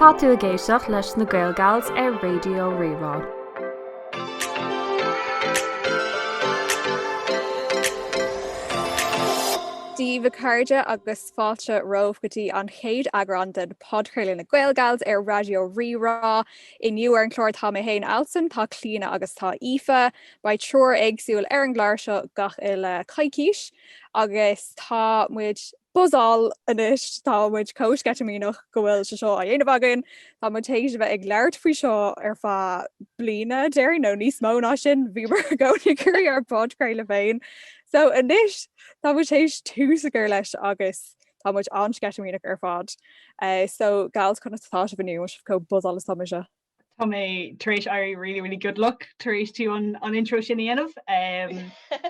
Tá tú a géisioach leis na Gaelgals ar Raidió Rí-Rá. Díomh cairde agus fáilte romh gotí an chéad eagrán den Podchraoladh na Gaelgals ar Raidió Rí-Rá inniu ar an chlár tá mé héin Alswyn tá Clíodhna agus tá Aoife ba triúr agsúil ar an gláir seo gach ile caiiciis agus tá muid buzáil inis tá muid cóis cetamíach go bhfuil se seo a dhéanamh againn tá mu tééis bheith ag leirt faoi seo ar fá bliana déir nó níos mó ná sin bhí mar gcónaí ar Podchraoladh féin. So inis tá mu tééis túsagur leis agus tá muid anscetamíach ar fád. So Gaels chuna tá bhniu go buzáil is sama se. Tá mé taréis airí really good luck taréis tú an intro sin dhéanamh.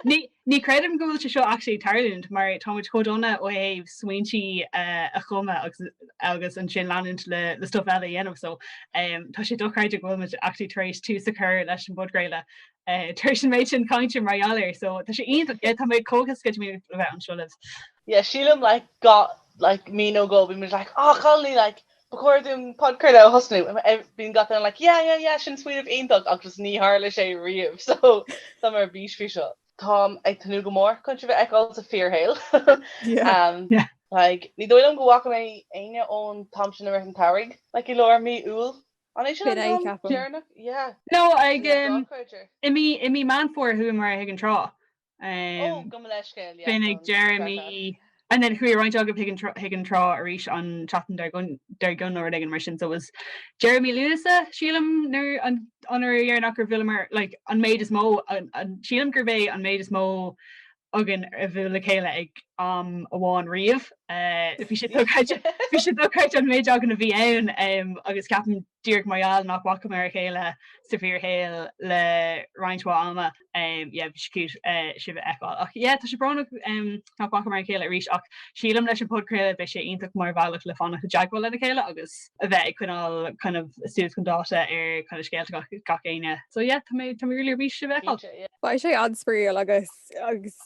Ní credim go bhfuil se seo actually tarlint mar táid chodóna ó éh swaintí a chuma agus an sin leanint le stuff eile dhéanamh so tá sé dochraide go bhfuil actually taréis tú sa chur leis an Podchraoladh. Tuir sin méid sin caiinte maialir so tá sé tá méid cógus go mí le bheith an sheoladh. Yeah, sheoladh got me no go, we was call Recording Podchraoladh hosnú been got them yeah sin sweet of aintach agus ní hála sé riamh so tá mar bís fi seo. Tom ag tanú go mór country bheith eáil a fearhail. Ní dóil an go bhacha mé aine ón Thompson a an tarig I leir mí úl. No, ag imi man for who mar ag an trá. Finnig Jeremy and then who right jog higgin trá a reach on chatting der gun or again mission so was Jeremy Lewisa Sheelam near on year knocker Vilmer on made is mo on Sheelam Gervais on made is mo again le chéile ag a bháin riamh if you should look on made jog in a VN agus capan teagmháil nach wacha mar chéile severe hail le Raidió Alma cute sibh eáil ach tá sé bránach nach wacha mar chéile ríis ach sílam leis an Podchraoladh be sé ionach mar bhealach le fánach teagmháil le chéile agus a bheith chuinál kind of stúd chun dáta ar kind of scéalta gach éine so tá mé really ríis sibh eáil. Ba sé anspríil agus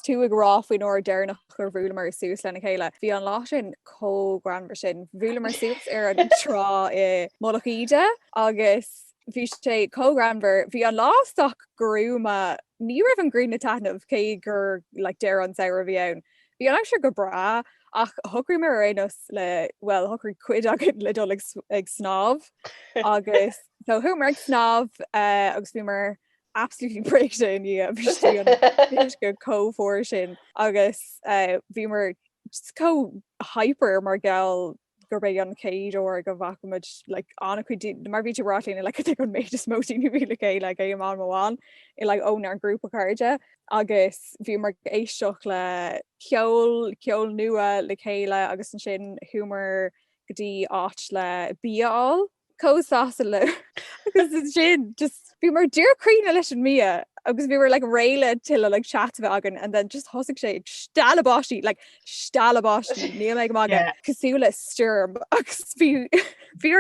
tú ag ráfuoin ó déirnach chur bhúla mar sús lena chéile. Bhí an lá sin cógranmhar sin bhúla mar sús ar an trá i Molochaide agus bhí sé cógranmhar bhí an lásteach grúma ní raibh an green na tanmh cé gur deir an saoire bhí ann. Bhí an eisiau go bra ach thugraí mar rénos le thugraí chuid agad le dul ag snáb agus so thu mar ag snáb agus bhí mar absolutely breakdown go co-for sin agus bhí mar co-hyper mar gal gur bé an céad ó go bhaid anna chuid mar bhí rálína le ag an méid is mótí nu bhí le cé le é má bháin I ón ar grúpa cairde agus bhí mar éisteach le ceol nua le chéile agus an sin humor gotí áit le bíáil cóása le agus sin just bhí mar dearcrína leis an mí agus bhí mar réile til chat bheith agan and then just thosaigh sé stalabáistí níl ag maga cosúla sturm agus bhí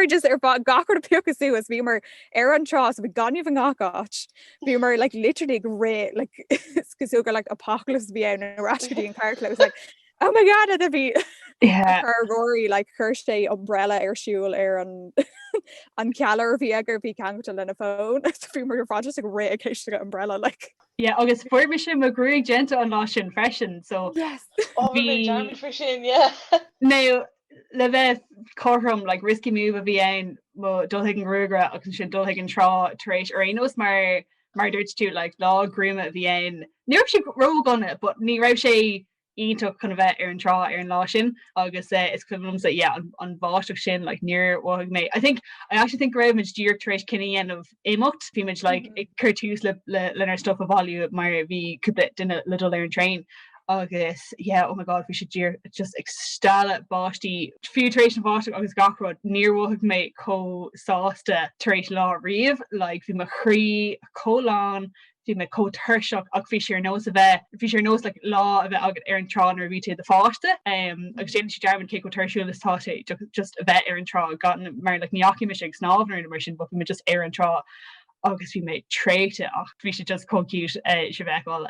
just ar gachar a pe cosúas bhí mar ar an trás bhí ganimh an gáát bhí mar literally ré cosúga apocalypse bhí an rascadí an carclós oh my god a bhí Rory chuirté umbrella ar siúil ar an cealar bhí agur bhí ceangail lena fón bhí mar fá just ré a céiste umbrella agus fuir sin a grúig genta an lá sin freisin so freisin No le bheith chom risky move a bhí ein dul an ruúgra agus sin dul an trá taréis ar aos mar dúirt tú lá grúma a bhí ein níor si ro ganna but ní raibh sé ionach chun bheith ar an trá ar an lá sin agus is clum an báisteach sin near bhag mé. I actually think raibh dúr taréis cinine of éimecht bhí muid ag chuirtús lenar stop a bháú mar bhí cúpla duine le dul ar an train agus oh my god bhí sé dúr just ag stála báistí fiútaréis an báisteach agus gachród níorhag mé cóáasta taréis lá riamh bhí mar chrí cóláán bhí me cótarseach ag fi sé nós a bheith fi sé nós lá a bheith agad ar an trá ar bhí the fáiste agus sé si dearman cé cótarsúlastá sé just a bheith ar an trá gan mar níachí me sé ag snábnar mar sin, but bhí me just ar an trá agus bhí mé tréite ach bhí sé just cóciút se bheitháil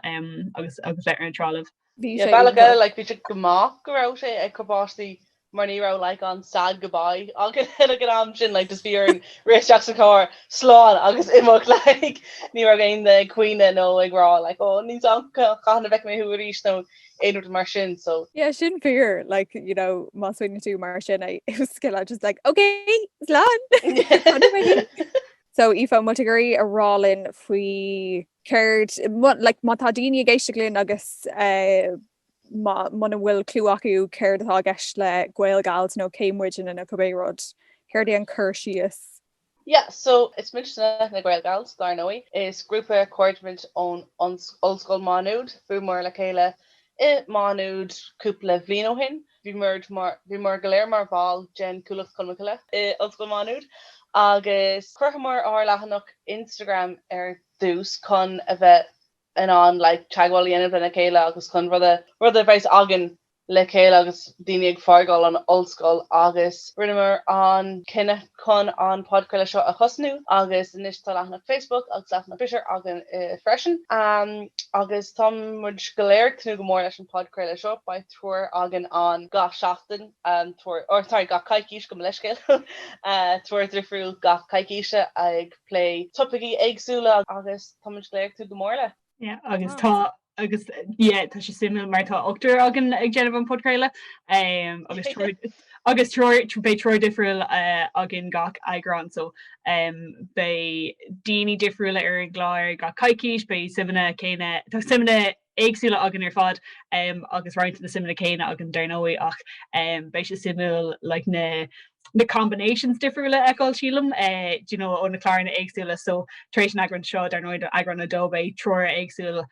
agus bheith ar an trálah. Bhí sé bailga bhí sé go má go rá sé ag cobáistí mar ní rá like an sad goodbye agus an am sin like just bhíar an rééis teach sa car sláán agus imach like ní ra gain de cuioine nó ag rá like oh ní an chana bheith mé thuéis nó éú mar sin so yeah sin fear like you know mas tú mar sin it was skill just like okay sláán so Aoife mutigurí a rálinn faoi céird like matádíine géiste glynn agus mana bhfuil clú acu céir atá gceist le Gaelgals nó céimmuid in a cobérod céir an cur sios. Yeah, so it's mentioned na Gaelgals darnoi is grúpa cuairmid ón ollscoil manúd bhúmar le chéile manúd cúpla bhbliain ó hin bhí mar goléir mar bháil gen cúlach colmacile ollscoil manúd agus chuirmar á lehanach Instagram dús chun a bheith an like teagmháil dhéanamh na chéile agus chun rud a bheith agan le chéile agus daine ag fargáil an ollscoil agus rinnemer an cinenne chun an Podchraoladh seo a chosnú agus inis tá leathnach Facebook agus leathnach Fisher agan freisin agus tá muid goléir tú go mór leis an Podchraoladh seo ba tuair agan an ga seachtain ga caiiciis go leiscéil tuair drifriúil ga caiiciise ag play topicí agsúla agus tá muid goléir tú go mór le. Yeah, agus tá sé simú mar tá ochtar agan ag déanamh an Podchraoladh agus bé troi difriúil agin gach eagrán so bé daoine difriúile ar an gláir ga caiiciis bé simna céine tá simna éagsúla agan ar fad agus roiint na simna céine agan darnóí ach bé sé simú like na combinations difriúile eáil sílam ó na chláirna éagsúla so trééis an eagrán seo darnóid eagrán na dó bé troir éagsúla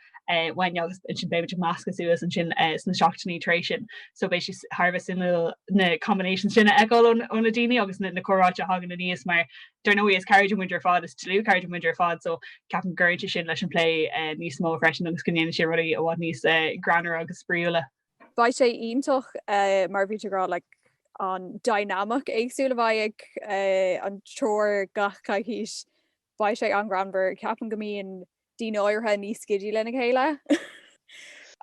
wein agus sin bé másca suas an sin na seachtaí trééis sin so bé Harbh sin na combination sinna eáil ón na daine agus na choráte hagan na níos mar darnóí is carriage muidir fad is tú carriage muidir fad so ceapan gurte sin leis an play níos mó freisin agus gonéana sé ruí a bhhad níos granar agus spríúla. Ba sé iontoch mar bhírá like an dynamic éagsúla bhaig an troir gach caiiciis ba sé an granver ceapan gomíon dín áirthe níos scidí lena chéile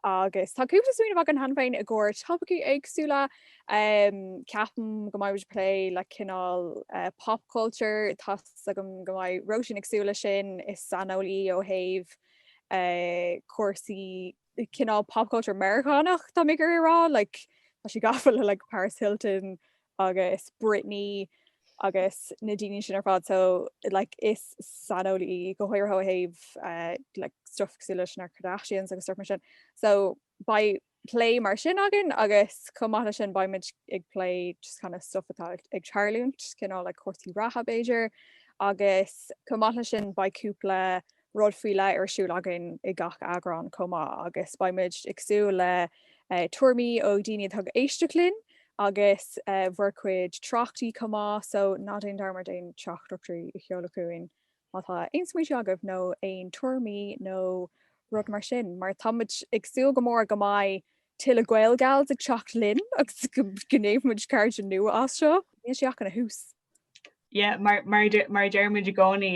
agus táúpla swinine bh an hanfein a ggur topicí agsúla ceapan go maiid play le cinál pop culture tas go maiid roisin agsúla sin is sanolí ó haimh cuasaí cinál pop culture Americanach tá mé gur rá like si gafuil like Paris Hilton agus Britney agus na daine sin ar fad so like is sanolí go háir ó haimh like stuff cosúla sin ar Kardashians agus stuff mar sin so by play mar sin agan agus commáta sin baimid ag play just kind of stuff atá ag charlúnt cinál like cuasaí ratha Beiidir agus commáta sin by cúpla rud faoile ar siúil agan i gach eagrán comá agus baimid agsú le tuairmí ó daine thug éisteachlinn agus bhar chuid trachtaí comá so ná éon darmar déon teachtarachtaí i cheoladh chuin mátá aon smuointe agah nó aon tuairmí nó rud mar sin mar táid agsú go mór go maiid til a Gaelgals ag teacht linn agus gnéomhmuid ceirde nua as seo ní seach an a hús. Yeah, mar dermid goni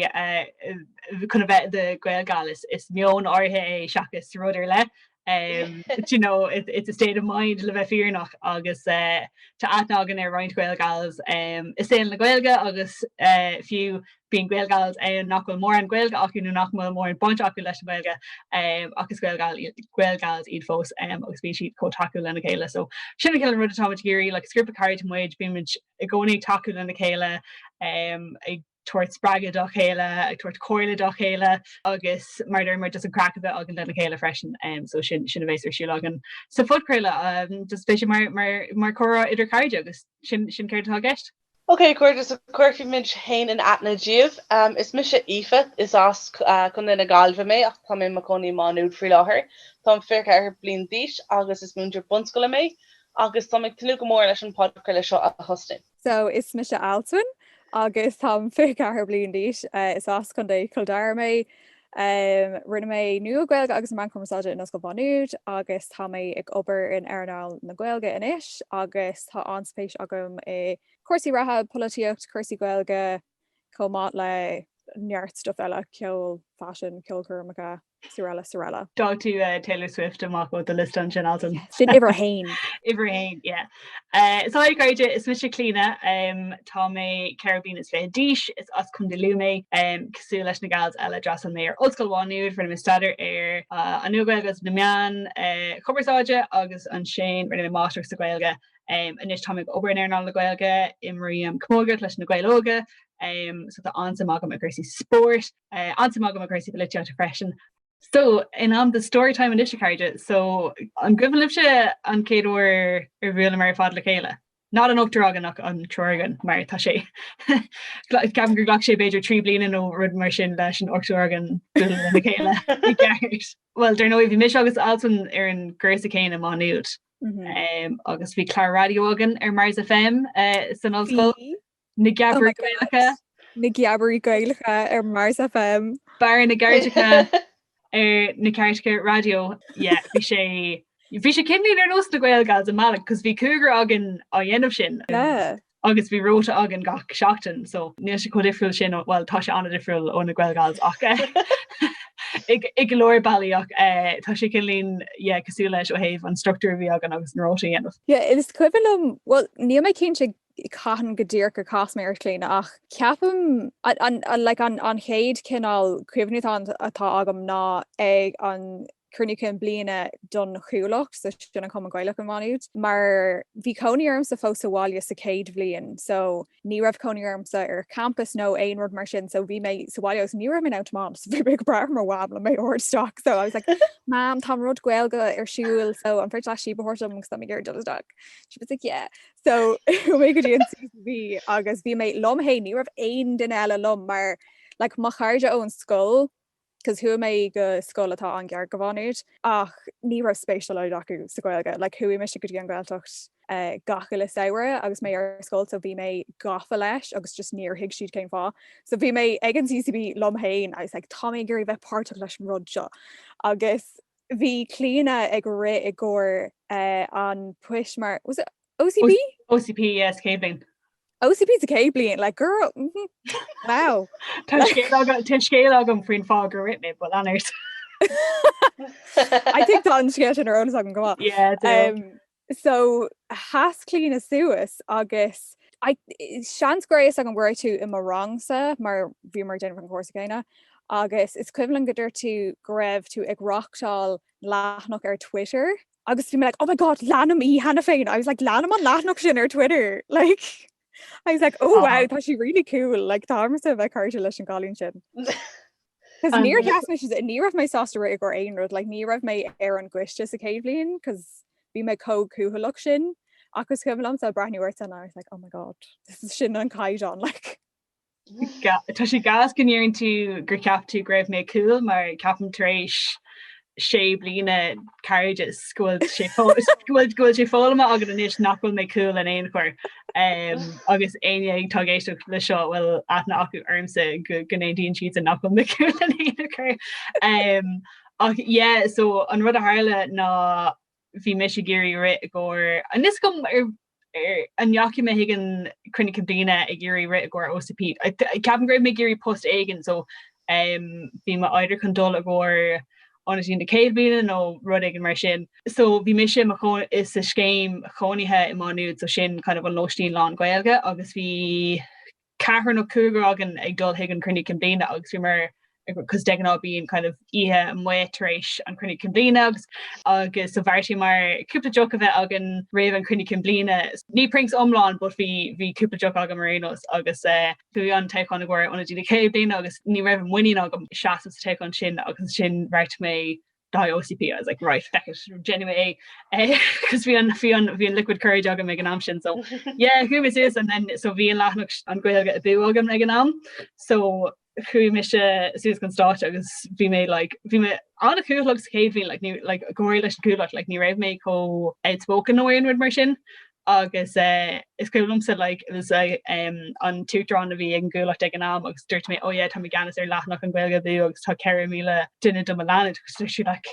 kun vet de Gaelgals is mion orhe shakas ruder le. You know, it's a state of mind le bheith fearnach agus tá atnágan ar roiint Gaelgals is é le Ghaeilge agus fiú bíon Gaelgals nachfuil mór an Ghaeilge acu nó nachfuil mór an buint acu leis Ghaeilge agus Gaelgals iad fós agus bhí siad có taú lena chéile so sinna chéile rud atá géirí le scripa cairid muid bíimiid i gcónaí taú lena chéile ag tuairt spraga do chéile ag tuairt coile do chéile agus mar just an crack bheith agan lena chéile freisin so sin a bhééis ar siúlagan sa Podchraoladh just spéisi mar chora idir caide agus sin céir tá gceist. Okay, Cord is a quirky midge hain and atna jiv. Is Misha Aoife is ask kun na Gaelge me ach tam in Maconi manud free her. Tom fair her blin dish agus is munjer bunskole me agus tom ik tenu more leis an Podchraoladh seo a hosting. So is Misha Alswyn agus tam fair her blin dish is ask kun de Kildare me rinne mé nu Ghaeilge agus man conversaide in go banúd agus tá mé ag obair in airnáil na Ghaeilge inis agus tá anspéis agam é cuasaí ratha políocht cuasaí Ghaeilge comát le neart stuff eile ceol fashion ceolcurrmacha Sorella. Dá tú Taylor Swift amach ó the list an sin altan. Sin Ibrahim. Ibrahim, yeah. So I graduate is Mr. Clíodhna, tá mé Caribbean is fé díis is as chun de lume, cosú leis nagaelgals eile dras an mé ar ollscoil bháinúd for mis staidir ar an nagaelgals na meán chubairsáide agus an sin rinne máisteach sa Ghaeilge. Inis tá ag obair ar ná na Ghaeilge imríam cmógad leis na Ghaeilge, so tá ansam agam a gréisí sport, ansam agam a gréisí biliteach freisin. So in the story time in Ishikaja, so I'm giving lipse an céad real mar fad le chéile. Not an octoragan an trogan mar tá sé. Gavin gur glach sé beidir trí bliana ó rud mar sin leis an octoragan le chéile. Well, der no bhí mis agus Alswyn ar an gréis a céine má nuúd. Agus bhí clar radiogan ar Mars FM san ollscoil. Na Gabrií Ghaeilge. Na Gabrií Ghaeilge ar Mars FM. Bar na Gaeilge na ceirteach radio, bhí sé cinlín ar nos na Gaelgals a Malach, cos bhí cougar agan á dhéanamh sin. Agus bhí róta agan gach seachtain, so níl sé chud difriúil sin, well, tá sé anna difriúil ó na Gaelgals ach ag go leir bailíach tá sé cinlín cosú leis ó héh an structúr bhí agan agus na róta dhéanamh. Is cuibalm, well, ní mé cinn sé caihan go dtír go cas mé ar cléine ach ceapam an chéad cinál cuimhnú atá agam ná ag an crunicin bliana don chuúlacht so sin an cum Ghaeilge an manúd, mar bhí coníarm sa fós bháile sa céad bblion, so ní raibh coníarm sa ar campus nó aon rud mar sin, so bhí mé sa bháile ní raibh out mom, so bhí big bra mar wab le mé orstock, so I was like, Mam, tá rud Ghaeilge ar siúil, so an freight sí bhórtam agus tá gur dulach. She was like, yeah. So mé go dtíon bhí agus bhí mé lomhé ní raibh aon duine eile lom, mar like má chairde ó an scoil, cos hu mé go scoil atá an gear go bhánúd, ach ní raibh spéisial acu sa Ghaeilge, like hui me go dtí an Gaeltacht gacha le saoire agus mé ar scoil, so bhí mé gafa leis agus just níor hiig siad céim fá. So bhí mé ag an CCB lomhéin, I was like, tá mé gurí bheith páirteach leis an rud seo. Agus bhí Clíodhna ag ri i gcóir an puis mar, was it OCP? OCP, yes, cabling. OCP's a cabling, like, girl, wow. Tá scéal agam faoin fá gur rit me, but annars. I think tá an scéal sin ar ónas agam go. Yeah, so has Clíodhna suas agus seans gréis agam bhfuir tú i mar rangsa mar bhí mar déanamh an cuasa céine, agus is cuimlan go dúir tú go raibh tú ag rochtáil láthnach ar Twitter. Agus bhí me like, oh my god, lánam í hana féin. I was like, lánam an láthnach sin ar Twitter. Like, I was like, oh wow, that's really cool. Like, tá mar sa bheith cáirte leis an gáilín sin. Because níor cheas me ní raibh mé sásta ré gur aon rud, like ní raibh mé ar an gcuiste sa céad bliain, because bhí mé cúthalach sin, agus cuimlam sa brathniú airt and I was like, oh my god, this is sin an caiideán, like. Tá sé gas gníann tú gur ceap tú greibh mé cool, mar ceapam tar éis sé bliana carriages scoil sé fólama agad an isis nachfuil mé cool in éon chuir. Agus aine ag tugéisteach le seo bhfuil aithna acu ormsa go gnéadaíonn siad an nachfuil mé cool in éon chuir. So an rud a tharla ná bhí me sé géirí rit gur an is gom ar an jaci me higan cruinnig blina ag géirí rit gur OCP. Ceapan greibh mé géirí post aigen, so bhí ma aidir chun dul a gur honestly in the céad bliana nó rud ag an mar sin. So bhí mé sin is a scéim chonithe I manúd, so sin kind of an lóistín lán Ghaeilge, agus bhí cahar nó cougar agan ag dul higan cruinnig blina agus bhí mar because degan á bíon kind of ihe mu taréis an cruinnig blina agus so bhairtí mar cúpla joc a bheith agan raibh an cruinnig blina. Ní prinks omláin, but bhí cúpla joc agam marinos agus bhí an teagán a ggur ona dtí céad blina agus ní raibh an winning agam seaas take on sin agus sin right mé die OCP. I was like, right, feck it, genuine because we on liquid courage agam ag an am sin. So yeah, who is this? And then so bhí an láthnach an Ghaeilge a bú agam ag an am. So who me suas gan start agus bhí mé an a cúlach céad bhí like goir leis cúlach like ní raibh mé có outspoken nó aon rud mar sin. Agus is cuilm sa like it was an tutor a bhí ag an gúlach ag an am agus dúirt mé oh yeah tá mé ganas ar láthnach an Ghaeilge bú agus tá 4 míle duine do Milan. She like,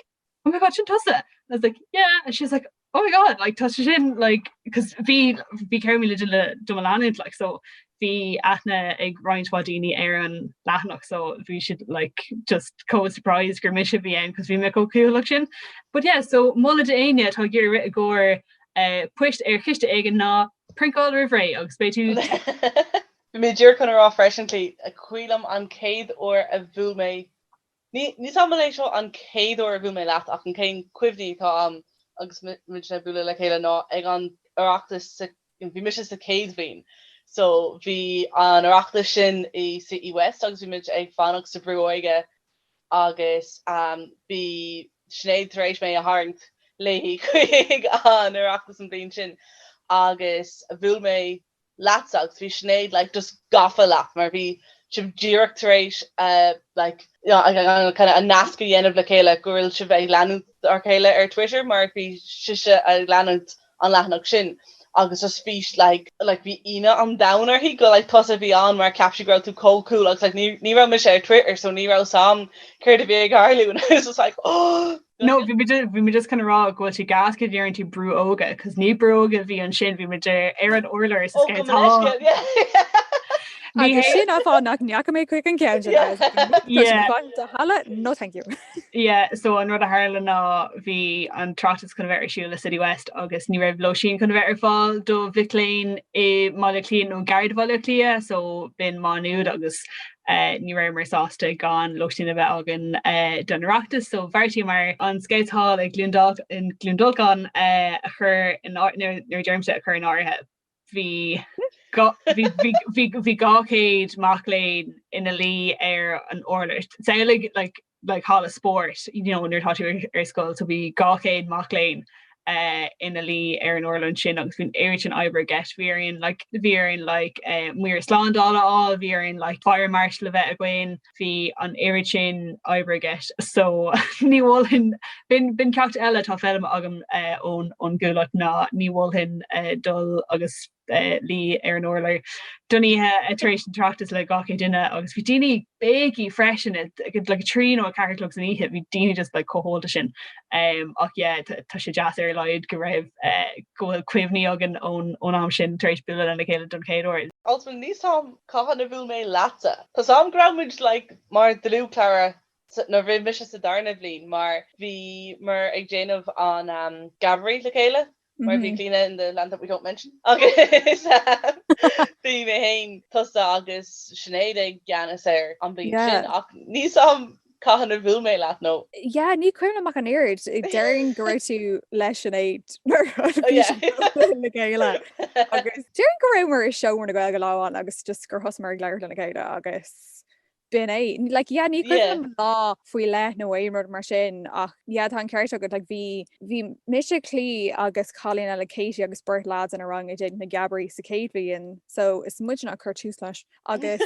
oh my god, sin tusa. I was like, yeah, and she's like, oh my god, like tá sin like because bhí 4 míle duine do Milan, like so bhí aithne ag roiintádíine ar an leathnach, so bhí should like just co-surprise gur mis bhí an, cos bhí me cool sin. But yeah, so mulla de aine tá gur rit a gcóir puist ar chiiste aigen ná Triúr Riamh agus bé tú. mé dúr chun rá freisintlí a chuilam an céad ó a bhúil mé. Ní samlééis seo an céad ó a bhúil mé leat ach an céin cuimhní tá agus mit na bula le chéile ná ag an oireachtas bhí mis sa céad bhín. So bhí an oireachtas sin I City West agus bhí mit ag fannach sa brúige agus bhí snéad tar éis mé a haint léhí chuig an oireachtas an bhín sin agus a bhúil mé leatsagus bhí snéad like just gafa leat mar bhí sibh díreacht tar éis like kind of a nasca dhéanamh le chéile gohfuil sibh ag leanúd ar chéile ar Twitter mar bhí siise ag leanúd an leathnach sin agus just fís like bhí ine an downer hí go like tosa bhí an mar capsi growth tú cool agus like ní ra me sé ar Twitter so ní ra sam chuir a bhí ag Garliú and I was just like oh No, vi just kind of rá go si gas go dhéann tú brú óga, cos ní brú óga bhí an sin bhí me ar an orlar is agus sin á fá nach neacha mé quick an cean hala no thank you. Yeah, so an rud a hála ná bhí an tratas chun bheith ar siúla City West agus ní raibh lo sin chun bheith ar fáil do bhicléin I mála clíon nó gaiad bhile clia, so bin máúd agus ní raibh mar sásta gan lotína bheith agan don reachtas, so bhairtí mar an skateháil ag glúndulcán a chur nuair dearmse a chur an áirithe. Bhí gacéid macléin ina lí ar an orlar. Saoigh like hall of sport, you know, when you're talking ar school, so bhí gacéid macléin ina lí ar an orlan sin agus bhín éirit an oibre get bhíaríonn muir sláándála á bhíaríonn like fire marshal a bheith a gcuin bhí an éirit sin oibre get, so ní bhfuil hin bin ceacht eile tá feilm agam ón gúlach ná ní bhfuil hin dul agus lí ar an orlar doníthe iteration trachtas le gacé duine agus bhí daoine béí freisin le trí nó a carlugs an ihe bhí daoine just like cohólta sin ach yeah tá sé jazz ar leid go raibh gohfuil cuimhní agan ón am sin taréis buile le chéile don chéadúir. Alswyn níos tám caihan a bhúil mé leatsa. Tás am groundmuid like mar dlú clara na bhí mis sa darna bblin mar bhí mar ag déanamh an Gaelgals le chéile. Mar bhí líne in the land that we don't mention. Agus bhí mé hain tusa agus snéad ag Giannis ar an bhí sin ach níos am caihan a bhúil mé leat nó. Yeah, ní cuimna mac an éirid ag dearing go raibh tú leis an éid le chéile. Agus dearing go raibh mar is seomar na Ghaeilge láháin agus just gur thosmar ag leir le chéile agus bin é like yeah ní cuimna lá faoi le nó éimrad mar sin ach yeah tá an ceart agad like bhí mise clí agus cholín le Katie agus burt lads an a rang I did na Gabrií sa céad bhíon, so is muid nach chu túslais agus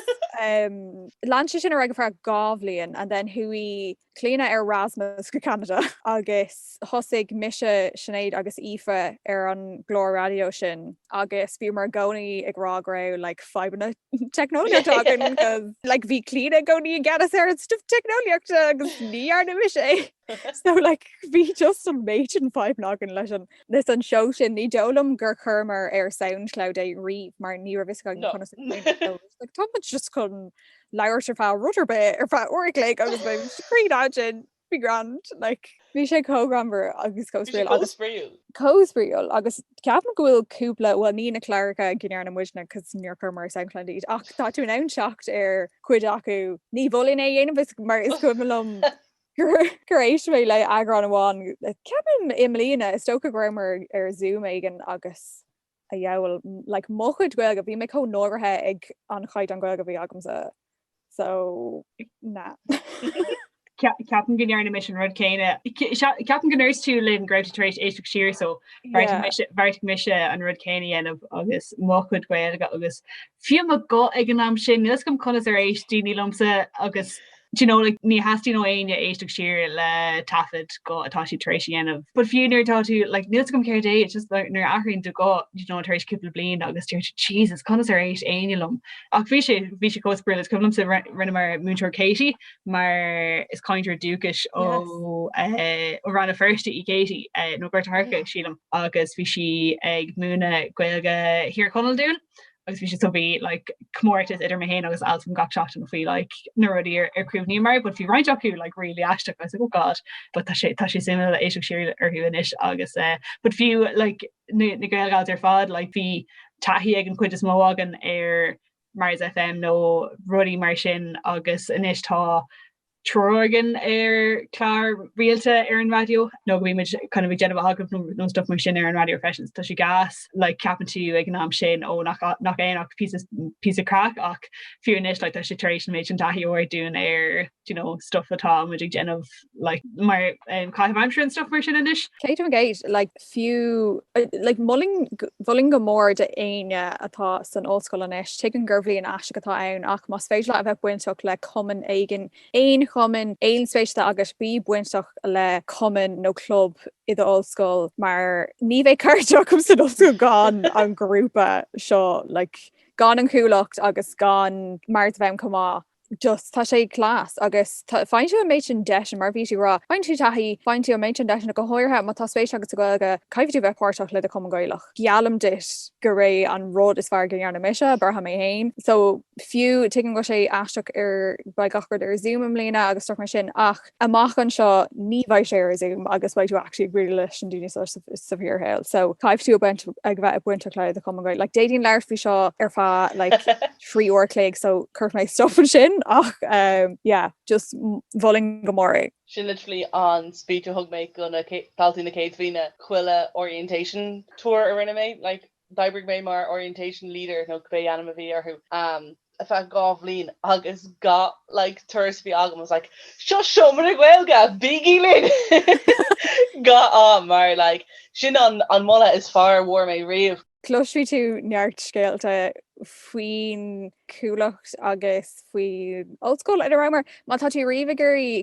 land sin a raig for gábhlíonn and then hui clína ar Rasmus go Canada agus thosaigh mise Sinead agus Aoife ar an glór radio sin agus bhí mar gcónaí ag rágrá like 5 minute technology talking cos like bhí clína gcónaí get us ar stuff technology agus ní ar na mise so like bhí just an méid an 5 nágan leis an this an show sin ní dólam gur chumar ar SoundCloud é riamh mar ní ra visca conas like tá just chun leir se fá rutter be ar fá oriclaigh agus bh scríáin bhí grand like bhí sé cógrambar agus cósbriúil agus cósbriúil agus ceapan gohfuil cúpla bhfuil ní na chláiricha gnéar na muisna cos níor chumar SoundCloud ach tá tú an seacht ar chuid acu ní bhlín é dhéanamh mar is cuilumm gur éis mé le eagrán amháin ceapan imlína is tócha gramar ar Zoom aigen agus a dheabhfuil like mo chuid Ghaeilge bhí mé có nóirithe ag an chaid an Ghaeilge bhí agamsa so nah. Captain Gnearna mission rud céine. Captain Gners tú linn gravitaréis éisteach siir so bhairrta mise an rud céine of agus móchud Ghaeilge agus fiú a go ag an am sin nuas gom conas ar éis daoine lomsa agus you know like ní hasí nó aine éisteach siir le tafid go atá si taréis of but fiú nuair tá tú like nuas gom céir dé just like nuair achrainn tú go you know taréis cúpla bliain agus tíir Jesus conas ar éis aine lom ach bhí sé cosbriúil is cumlam sa rinne mar múntóir Katie mar is caiintear dúchas ó ranna firsta I Katie nó gur tarcha sílam agus bhí si ag múna Ghaeilge hir conal dún agus bhí so bhí like cmórtas idir mé héin agus Alswyn gach shot an faoi like na rudí ar cruúbhní mar, but bhí roiint acu like really aisteach. I was like, oh god, but tá sé simile éisteach siar arthú inis agus but fiú like na Gaelgals ar fad like bhí taithí ag an chuid is mó agan ar Mars FM nó rudí mar sin agus inis tá Trogan chlár rialta ar an radio. No go bhí kind of bhí genmh agam nó stuff mar sin ar an radio freshions. Tá si gas like capan tú ag an am sin ó nach éach piece of crack ach fiú inis like tá si taréis méid an taithí óir dún ar stuff atá muid genmh like mar caiimimsre an stuff mar sin inis. Kate gate like few like bhling go mór de aine atá san óscoil inis te an ggurblí an as atá ann ach mas féidir le a bheith buintach le cuman aigen aon chuman éon spéiste agus bí buintach le cuman nó club i do óscoil mar ní bheith carteach chum san óscoil gan an grúpa seo like gan an cúlacht agus gan mar bheim comá. Just tá sé clás agus fáin tú a méid an deis mar bhí rá fáin tú taí fáin tú a méid an deis go háirthe má tá spéis agus goilge caiimh tú bheith páirteach le a cum Ghaeilge. Gealam dit go ré an rud is fear go dhearna mise bartha mé héin. So fiú tuigeann go sé aisteach ar ba gachard ar Zoom am léna agus stoch mar sin ach amach an seo ní bhaid sé ar Zoom agus bhaid tú actually agree leis an dúine sa bhíor héil. So caiimh tú ag bheith a buintach le a cum Ghaeilge. Like dating leir fhí seo ar fá like triúr cléig so chuir mé stuff an sin ach yeah just bhling go mór. Sin literally an speech hug me gona talty na Kate Vina chuile orientation tour ar rinne me like Dibrig me mar orientation leader no dhéanamh a who if I go lean agus got like tourist be agam was like show me the Ghaeilge biggie lid got mar like sin an mola is far war me riamh. Closví tú neart scéalta faoin cúlacht agus faoi oldschool idir raimar má tá tú riamh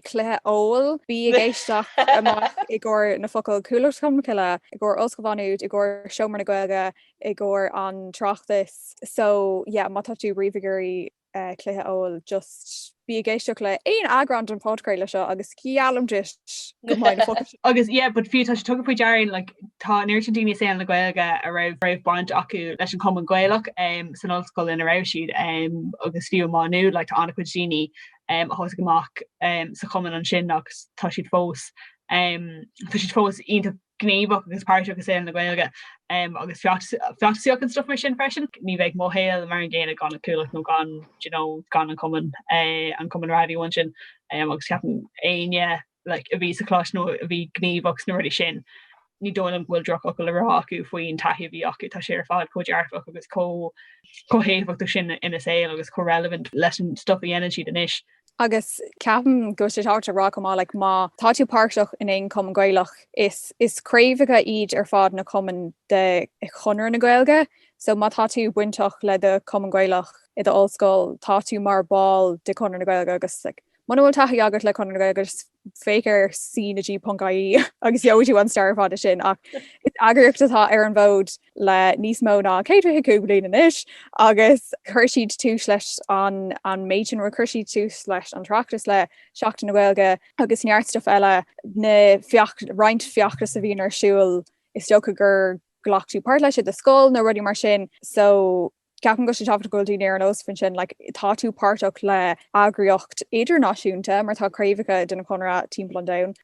chluthe óil bí a géisteach amach i ggur na focail cúlacht chum ciile i ggur oldschoolhanúd i ggur seomar na Ghaeilge i ggur an trachtas so yeah má tá tú riamh chluthe óil just bí a géisteach le éon eagrán an Podchraoladh seo agus cealam just go maiid na focail agus yeah but fiú tá tu faoi dearan like tá neirtin daoine sé an na Ghaeilge a raibh baint acu leis an cum Ghaeilge san oldschool in a raibh siad agus fiú máú like tá anna chuid daoine a thos goach sa cuman an sin agus tá siad fós ionta gníomh agus páirte agus é an na Ghaeilge agus fiachtaíoch an stuff mar sin freisin ní bheith móhéil mar an ggéine gan cúlacht nó gan an cuman radio sin agus ceapan aine like a bhí sa chlás nó a bhí gníomhach na ruí sin ní dólam bhfuil droch go le rá acu faoin taithí bhí acu tá sé ar fád codearfach agus cóhéhachta sin ina saoil agus relevant leis an stuff i energy den isis. Agus ceapan go sé táirte rá má like má tá tú páirteach in éon cum Ghaeilge is craomhacha iad ar fád na cuman de chunar na Ghaeilge so má tá tú buintach le de cum Ghaeilge i do oldschoil tá tú mar ball de chunar na Ghaeilge agus like Manhfuil taithí agat le chunar na Ghaeilge agus féicear sí na G.í agus joú an star fáda sin ach is agriochtatá ar an bhód le níos mó ná céadthe cúblin in isis agus chuirsíd túús leis an méidin ru chuirsíd túús leis an trachtas le seachtain na Ghaeilge agus neartstuff eile na roiint fiochtas a bhíon ar siúil is stocha gur ghlachtú páirt leis de scóil nó rudí mar sin so ceapan go sé táfta goiltíí ar an osfin sin like tá tú páirteach le agriocht idirnáisiúnta mar tá craomhacha duna chunra timppla down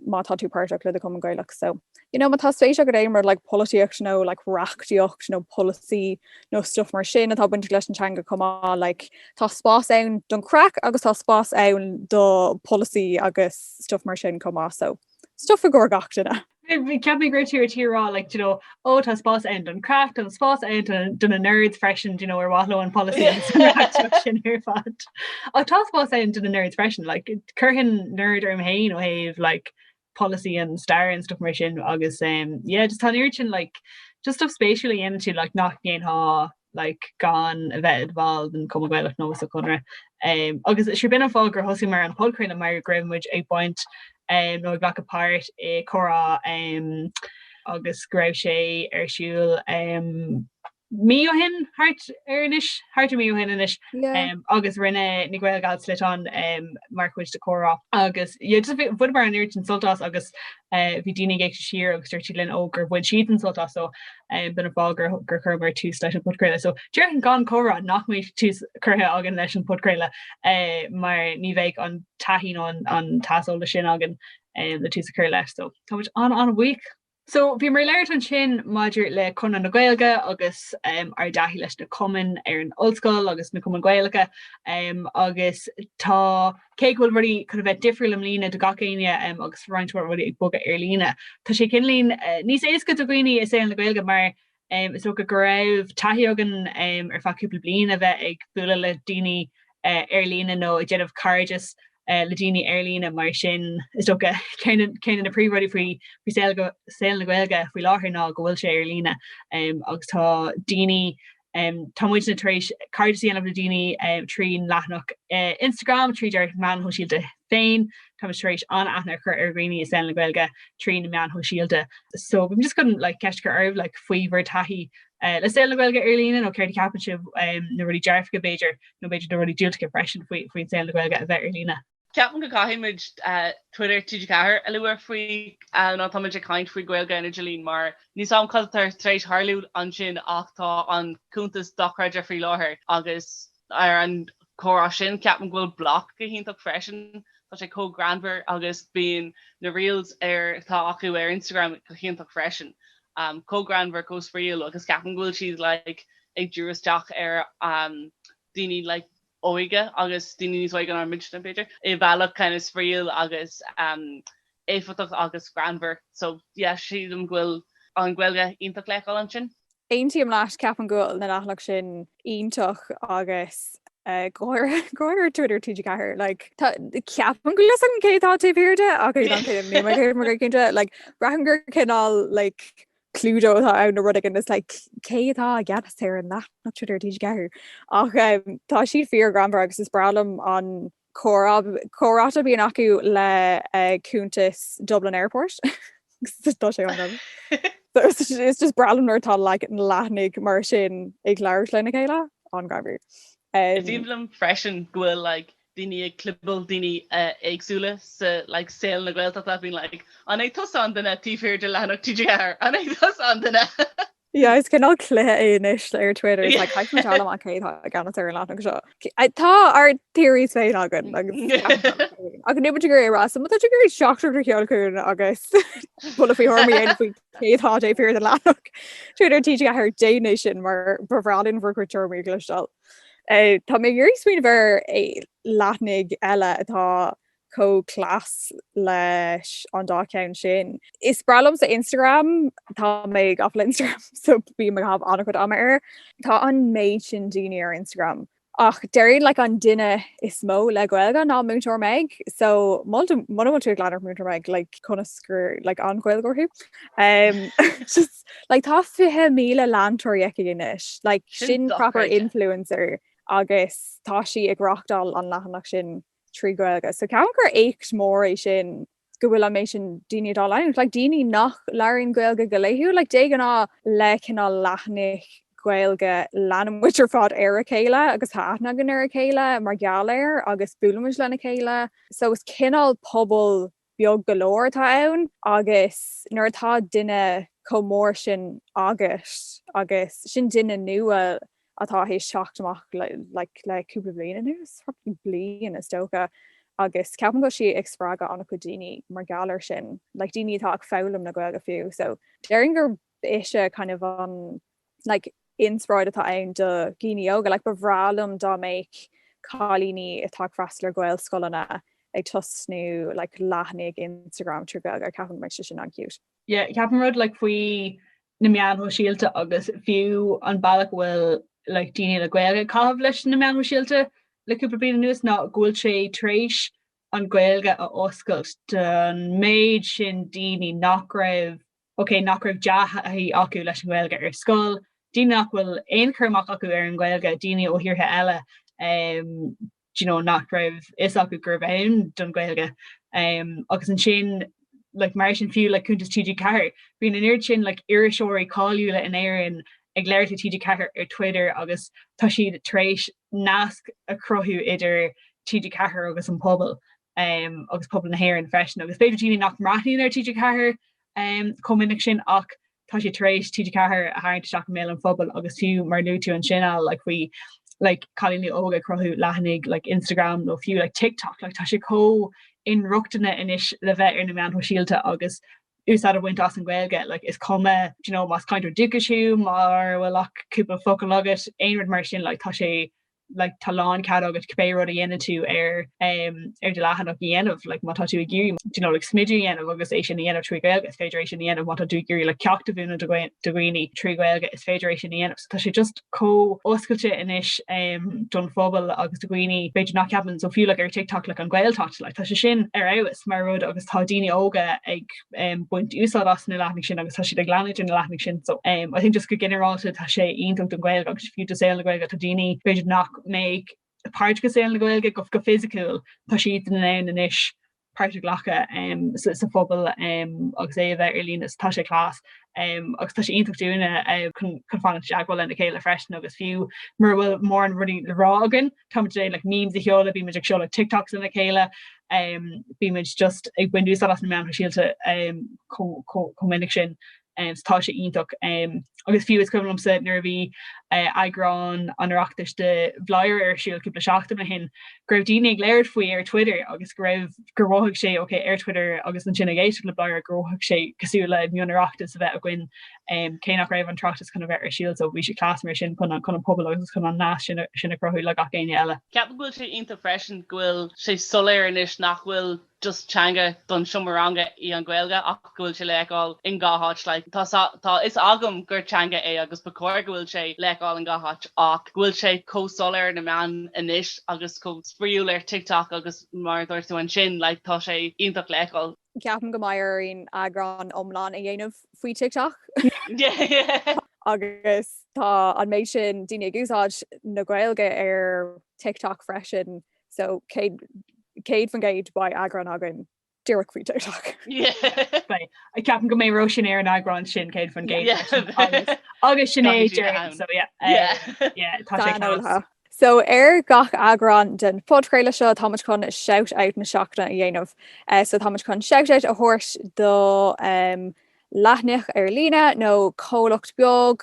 má tá tú páirteach le a cum Ghaeilge so má tá spéise go éimar like políocht nó like reachtaíocht nó policy nó stuff mar sin atá buinte leis antanga comá like tá spás ann don crack agus tá spás ann do policy agus stuff mar sin comá so stuff a gur gachtainna. We can't be great here rá like oh tá spás end an craft an spás end duna nerds freshen ar wallow an policy sin here fad tá spás end duna nerds freshen like curhin nerd am hain ó have like policy and star and stuff mar sin agus yeah just tá neirtin like just stuff spatially into like nach géin ha like gan a bheith involved in cum Ghaeilge nó sa chunra agus si bin a fágur hosí mar an Podchraoladh mar grimmuid ag point no ghlach apart chora agus greibh sé ar siúil míohin hart míohin inis agus rinne na Gaelgals lit an mar chuid de chora agus just bud mar an urgent soltas agus bhí daine géic siar agus tuirtí linn ógur bhfuil siad an soltas so bin a bágur gur chumar túús leis an Podchraoladh so dear an gan chora nach mé túús chuthe agan leis an Podchraoladh mar ní bheith an taihín an tasol sin agan le túús a chur leis so tá an week. So bhí mar leir an sin maidir le chuna na Ghaeilge agus ar dahí leis na cuman ar an ollscoil agus na cuman Ghaeilge agus tá céhfuil ruí chu bheith difriúil am líne do gacéine agus reinintúir ruí ag bogad ar líne. Tá sé cinlín níos éasca do gcuoine is é an na Ghaeilge mar is ó go raibh taithí agan ar faúpla blian a bheith ag bualadh le daoine ar líne nó i dtéanamh carriages le daoine ar líne mar sin is do céine na príomhruí faoi saoil na Ghaeilge faoi láthair ná go bhfuil sé ar líne agus tá daoine tá muid na taréis cardiaí an le daoine trín leathnach Instagram tríidir man ho síílte féin tá taréis an aithna chur ar réine is saoil na Ghaeilge trín na mean ho síílte so bhím just gon like ceist gur arbh like faoiver taithí le saoil na Ghaeilge ar líne nó céir capan sibh na ruí dearfga Beiidir nó Beiidir do ruí dúilta freisin faoin saoil na Ghaeilge a bheith ar líne. Ceapan go caiimiid Twitter tuidir cethir a luar faoi ná táid a caiint faoi Ghaeilge na Jolín mar níos am costar tréis Harliú an sin ach tá an cúntas dochraide faoi láthair agus ar an chorá sin ceapan ghfuil blog go hinntaach freisin tá sé cógranver agus bíon na reels ar tá acu ar Instagram go hinntaach freisin cógranver cós friúil agus ceapan ghfuil siad like ag dúrasteach ar daoine like óige agus daoine níos óige an mid na Beiidir I bhealach kind of sfriúil agus éfotocht agus granver so siad am ghfuil an Ghaeilge iontaach leáil an sin. Aontaí am leis ceapan ghfuil na nachlaach sin iontoch agus Goir Twitter tuidir cethir like ceapan go an cétá tíhhirirde agus an cé mar cinnte like brahangur cinál like Clúodhna tá an rud again is like cétá a ganas ar an nach Twitter tuidir cethir ach tá siad fíor granbar agus is bralam an chorata bíon acu le cúntas Dublin Airport tá sé an it's just bralam nuair tá like an leithnig mar sin ag leir lena chéile an gabhir. Díblam freisin ghfuil like daoine ag clibal daoine agsúla sa like saoil na Gaeltachta tá bhín like an é tusa an duine tífir de leanach TGR an é tusa an duine. Yeah, it's cinál clé inis ar Twitter is like caiith metála an céad ganas ar an leanach seo. Tá ar theories féin agan agus nibal gur rá sam tá gur seachtar ceolún agus bula fao thormaí aon faoi céadá é fear de leanach. Twitter TGR déine sin mar bhrálinn bhcurteirmí gluisteil. Tá mé dúirí swinoin bhar é leithnig eile atá co-class leis an dáceann sin. Is bralam sa Instagram tá mé gaf le Instagram so bí me hab anna chud ama ar. Tá an méid sin daoine ar Instagram. Ach déiríonn like an duine is mó le Ghaeilge ná múntóir meid so mana tú gláidir múntóir meid like conas gur like an Ghaeilge just like tá 50,000 leantóir inis like sin proper influencer agus tá si ag rockdal an leathanach sin trí Ghaeilge so ceann gur éicht mór é sin go bhfuil mé sin daoine dá lein like daoine nach leirn Ghaeilge go léithú like dé ganná le cinál leithnig Ghaeilge leanam witir fád ar a chéile agus hána gan ar a chéile mar gealir agus buúlamuis lena chéile so is cinál pobl beag golóir tá ann agus nuair tá duine comór sin agus sin duine nua atá hé seachtamach leúpla bliana nuas blian is stocha agus ceapan go si ag sprága anna chu daoine mar galir sin like daoine tá ag fálam na Ghaeilge fiú so déirn gur éise kind of an like inspráid atá ann do gíine óga like bhrálam dá méid cálíní atá freistal Ghaeil scolanna ag tusnú like leithnig Instagram trí Ghaeilge ceapan me sin an cute. Yeah, ceapan rud like faoi na meán ho síalta agus fiú an bailach bhfuil like daoine le Ghaeilge cábh leis na meán ho síalta leúpla bliana nuas ná ghfuil sé tréis an Ghaeilge a oscailt den méid sin daoine nach raibh deathaí acu leis an Ghaeilge ar scoil daoine nach bhfuil aon churmach acu ar an Ghaeilge daoine ó thiortha eile nach raibh is acu gur bhéim don Ghaeilge agus an sin like mar sin fiú like cúntas TG ceair bhíon an irid sin like iriseoirí cáiliúla in éireann ag léir TG cethir ar Twitter agus tá siad taréis nasc a crothú idir TG cethir agus an pobl agus pobl na hair an freisin agus beidir tíine nach mrathaín ar TG cethir cominic sin ach tá si taréis TG cethir a haint seach mé an phobal agus fiú mar nu tú an sinál like we like callini óga crothú lehannig like Instagram no fiú like TikTok like tá si có in ruchtana inis le bheith ar na mean síalta agus úsad a wint as an Ghaeilge like is komme you know mas contradicisiú mar bhfuil ach cúpla focail aonrad mar sin like tá sé like talán cad agad cbé rud a dhéana tú ar de lehanach dhéanamh like mátá tú géirí you know like smidú dhéanamh agus é sin dhéanamh trí Ghaeilge is féidir sin dhéanamh mátá tú géirí le ceachtabúna doghine trí Ghaeilge is féidir sin dhéanamh so tá sé just có oscailte inis don phobal agus doghine beidir nach ceapan so fiú like ar TikTok like an Ghailtacht like tá sé sin ar áhas mar rud agus tá daine óga ag buint úsad as na lehanach sin agus tá si ag leanid in na lehanach sin so I think just go generalta tá sé ionach don Ghaeilge agus fiú to saoil na Ghaeilge tá daine beidir nach make a part go saoil na Ghaeilge go physical tá siad in an inis part ghlacha sa phobal agus é bheith ar líne tá sé clás agus tá sé ionach dúna chun fan teagmháil lena chéile freisin agus fiú mar bhfuil mór an rudí le rágan tá dé like memes a sheoladh bí muid ag seoladh TikToks lena chéile bí muid just ag buindú as na mean síalta cominic sin tá sé ionach agus fiú is cumlamsa nervhí eagrán anreachtas de bhlair ar siúil cúpla seachtain na hin greibh daine ag léir faoi ar Twitter agus gurhaigh sé okay ar Twitter agus an sinna géisi le bláir gurhaigh sé cosú le mionarachtas a bheith a gin cé nach raibh an tratas chuna bheith ar siúil so bhí sé clás mar sin chun an pobl agus chun an nás sinna crothú le gach céine eile. Ceapan bhfuil sé ionta freisin ghfuil sé soléir inis nach bhfuil just teanga don siomranga í an Ghaeilge ach bhfuil sé leáil in gáthait like tá is agam gur teanga é agus bacóir bhfuil sé leáil in gáthait ach bhfuil sé cósoléir na mean inis agus có spríú ar TikTok agus mar dúirtú an sin like tá sé ionach leáil. Ceapan go maiar on eagrán omláin a dhéanamh faoi TikTok. Agus tá an méid sin daine gúsáid na Ghaeilge ar TikTok freisin so céad fan gcéad ba eagrán agan Dúach faoi TikTok. I ceapan go mé ro sin ar an eagrán sin céad fan gcéad agus sin é so tá sé clás. So gach eagrán den Podchraoladh seo táid chun shout out na seachna a dhéanamh so táid chun shout out a thuirt do leithnich ar líne nó cólacht beag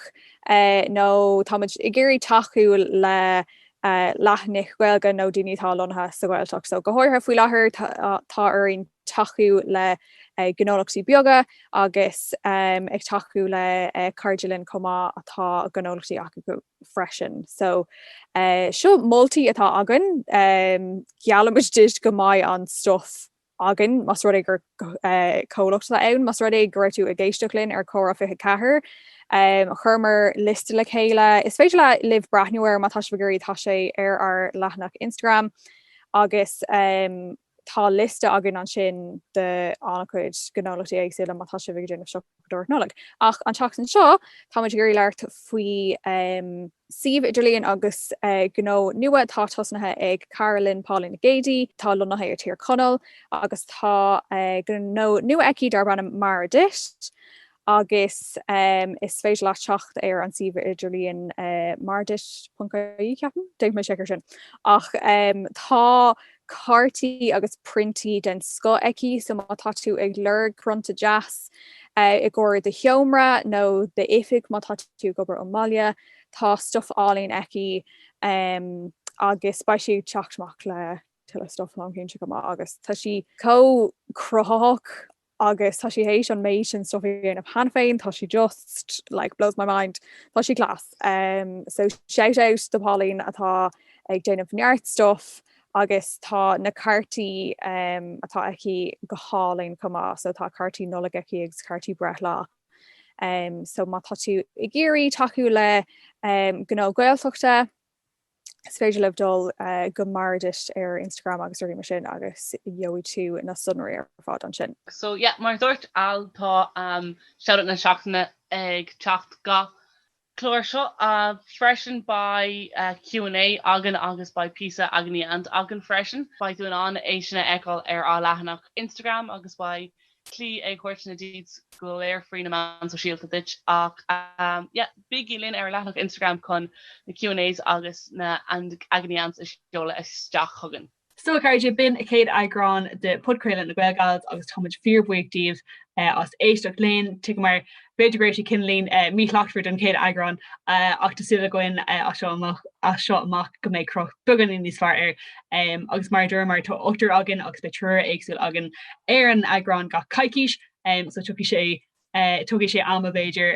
nó táid i ggéirí taú le leithnich Ghaeilge nó daoine tá lonatha sa Ghailteach so go háirtha faoi láthair tá ar on taú le gnólachtaí beaga agus ag taú le cardilinn comá atá gnólachtaí acu freisin so seo moltaí atá agan gealamuid duit go maiid an stuff agan mas rud gur cólachta ann mas rud gur tú a géisteach linn ar chora fithe cethir churmar liste le chéile is féidir le live brathniúir má tá gurí tá sé ar leithnach Instagram agus tá liste agan an sin de anchuid gnólachtaí agsúla má tá sé bhí déanamh seo dúir nólaigh ach an teachtain seo tá gurí leart faoi sibh idirlíonn agus gó nua tá tosnathe ag Carolyn Pauline Gady tá lonathe ar tír conal agus tá nó nua eici darbanna mar dist agus is féidir le teacht ar an sibh idirlíonn mardis.caí ceapan déag me seair sin ach tá cartaí agus printaí den sco eici so má tá tú ag leir crunta jazz i gcóir de heomra nó de ifig má tá tú gobar Omália tá stuff álíonn eici agus baisiú teachtach le tuile stuff an cinn go agus tá si có-crothach agus tá si hééis an méid sin stuff in pan féin tá si just like blows my mind tá si class so shout out de Pauline atá ag déanamh neart stuff agus tá na cartaí atá eici go hálinn comá so tá cartaí nulaigh eici agus cartaí brethla so má tá tú i ggéirí taú le gó Gaelteachta is féidir leh dul go mardis ar Instagram agus ruí mar sin agus joí tú na sunraí ar fád an sin. So mar dúirt tá seoladh na seachtaine ag teacht ga chlór seo freisin by Q&A agan agus by písa aganí and agan freisin by doing an é sinna eáil ar á leithnach Instagram agus by clí ag chuirt na díd go léir faoin na man so síalta dit ach big linn ar leathnach Instagram chun na Q&As agus na agnians is seoladh isteach chugan. So caride bin a chéad eagrán de Podchraoladh na Gaelgals agus táid fearbuigtíomh as éisteach linn tu mar beidirgréisi cin lín mílachtford an chéad eagrán ach tá sibh goin seo amach go méid croch bugan in níos fear agus mar dúir mar tá ochtar agan agus be triúr éagsúil agan ar an eagrán ga caiiciis so tugi sé am a Beiidir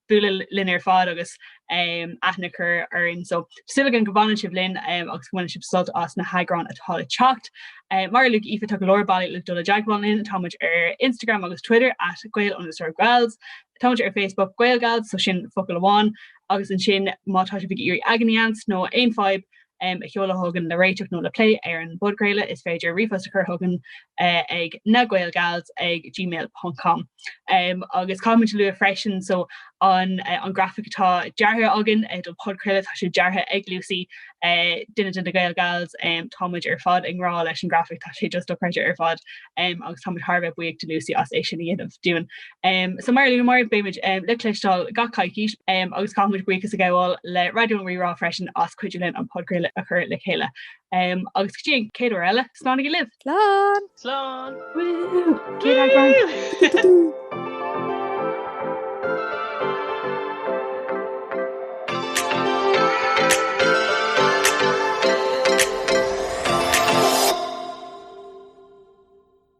bula linn ar fád agus athnachar arin so sibh an gobanna sibh linn agus gobanna sibh sult as na haigrán atá teacht mar Luke Aoife tu lorbalí le dul teagmháil linn táid ar Instagram agus Twitter @Gaelgals táid ar Facebook Gaelgals so sin focail amháin agus an sin mátá bhí iarraidh agnians nó 1-5 sheoladh thugan le réiteach nó le play ar an Podchraoladh is féidir rifos chur thugan ag nagaelgals ag gmail.com agus comment lu freisin so an graphic atá deartha agan do Podchraoladh tá sé deartha ag Lucy duine den Gaelgals táid ar fad an rá leis an graphic tá sé just doreide ar fad agus táid Harbh buíag de Lucy as é sin dhéanamh dúin so mar lu mar béimiid le cléistáil ga caiiciis agus cáid buíchas a gháil le Raidió Rí-Rá freisin as chuid linn an Podchraoladh a chur le chéile agus tí céad eile sláán go libh Slán! Slán! Woo! Céad eagrán.